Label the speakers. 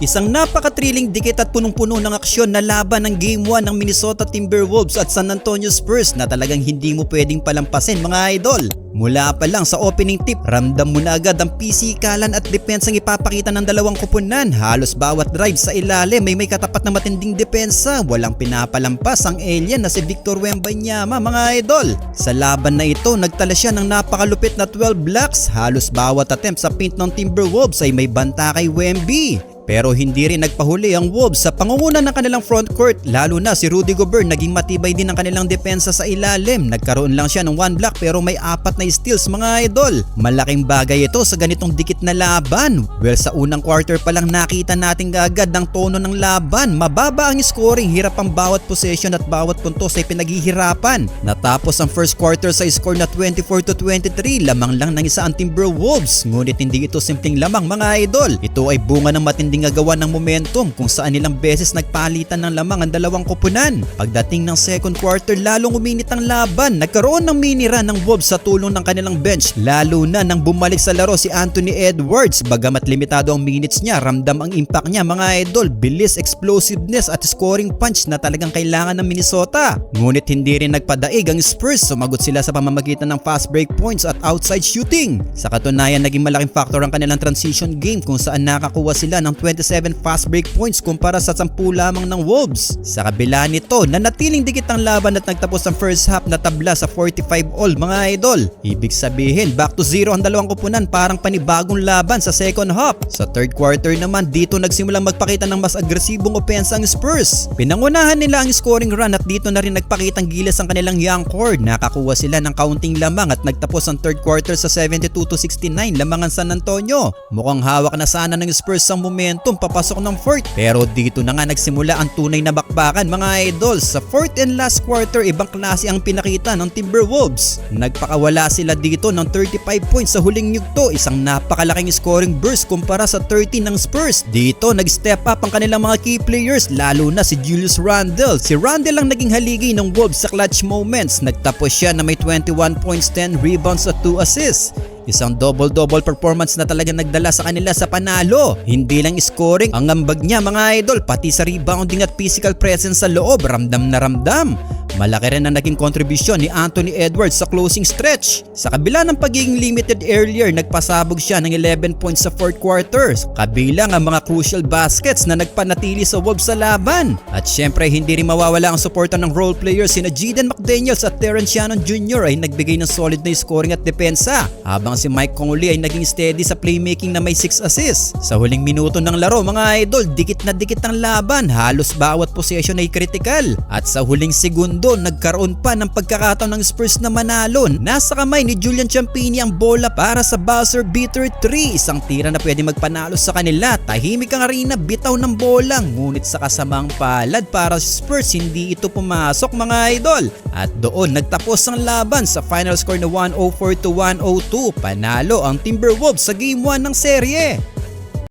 Speaker 1: Isang napaka-thrilling dikit at punong-puno ng aksyon na laban ng Game 1 ng Minnesota Timberwolves at San Antonio Spurs na talagang hindi mo pwedeng palampasin mga idol. Mula pa lang sa opening tip, ramdam mo na agad ang pisikalan at depensang ipapakita ng dalawang koponan. Halos bawat drive sa ilalim may katapat na matinding depensa. Walang pinapalampas ang alien na si Victor Wembanyama mga idol. Sa laban na ito, nagtala siya ng napakalupit na 12 blocks. Halos bawat attempt sa paint ng Timberwolves ay may banta kay Wemby. Pero hindi rin nagpahuli ang Wolves sa pangunguna ng kanilang frontcourt, lalo na si Rudy Gobert. Naging matibay din ang kanilang depensa sa ilalim. Nagkaroon lang siya ng 1 block pero may 4 na steals mga idol. Malaking bagay ito sa ganitong dikit na laban. Well, sa unang quarter pa lang nakita natin agad ang tono ng laban. Mababa ang scoring, hirap ang bawat possession at bawat puntos ay pinaghihirapan. Natapos ang first quarter sa score na 24-23, lamang lang ng isa ang Timberwolves. Ngunit hindi ito simpleng lamang mga idol. Ito ay bunga ng matinding gawa ng momentum kung saan ilang beses nagpalitan ng lamang ang dalawang koponan. Pagdating ng second quarter, lalong uminit ang laban. Nagkaroon ng mini run ng Wolves sa tulong ng kanilang bench, lalo na nang bumalik sa laro si Anthony Edwards. Bagamat limitado ang minutes niya, ramdam ang impact niya mga idol. Bilis, explosiveness at scoring punch na talagang kailangan ng Minnesota. Ngunit hindi rin nagpadaig ang Spurs. Sumagot sila sa pamamagitan ng fast break points at outside shooting. Sa katunayan, naging malaking factor ang kanilang transition game kung saan nakakuha sila ng 27 fast break points kumpara sa 10 lamang ng Wolves. Sa kabila nito, nanatiling dikit ang laban at nagtapos ang first half na tabla sa 45 all mga idol. Ibig sabihin, back to zero ang dalawang koponan, parang panibagong laban sa second half. Sa third quarter naman, dito nagsimulang magpakita ng mas agresibong opensa ang Spurs. Pinangunahan nila ang scoring run at dito na rin nagpakitang gilas ang kanilang young core. Nakakuha sila ng kaunting lamang at nagtapos ang third quarter sa 72-69 lamang ang San Antonio. Mukhang hawak na sana ng Spurs ang momentum papasok ng fourth. Pero dito na nga nagsimula ang tunay na bakbakan mga idol. Sa fourth and last quarter, ibang klase ang pinakita ng Timberwolves. Nagpakawala sila dito ng 35 points sa huling yugto, isang napakalaking scoring burst kumpara sa 30 ng Spurs. Dito nag-step up ang kanilang mga key players, lalo na si Julius Randle. Si Randle ang naging haligi ng Wolves sa clutch moments. Nagtapos siya na may 21 points, 10 rebounds at 2 assists. Isang double-double performance na talaga nagdala sa kanila sa panalo. Hindi lang scoring ang ambag niya mga idol, pati sa rebounding at physical presence sa loob, ramdam na ramdam. Malaki rin ang naging kontribusyon ni Anthony Edwards sa closing stretch. Sa kabila ng pagiging limited earlier, nagpasabog siya ng 11 points sa fourth quarter. Kabilang ang mga crucial baskets na nagpanatili sa Wolves sa laban. At syempre hindi rin mawawala ang suporta ng role players sina Jaden McDaniels at Terrence Shannon Jr. ay nagbigay ng solid na scoring at depensa. Habang si Mike Conley ay naging steady sa playmaking na may 6 assists. Sa huling minuto ng laro mga idol, dikit na dikit ang laban. Halos bawat possession ay critical. At sa huling segundo, nagkaroon pa ng pagkakataon ng Spurs na manalo. Nasa kamay ni Julian Champagnie ang bola para sa buzzer beater 3. Isang tira na pwede magpanalo sa kanila. Tahimik ang arena, bitaw ng bola. Ngunit sa kasamang palad para sa Spurs, hindi ito pumasok mga idol. At doon nagtapos ang laban sa final score na 104-102. Panalo ang Timberwolves sa Game 1 ng serye.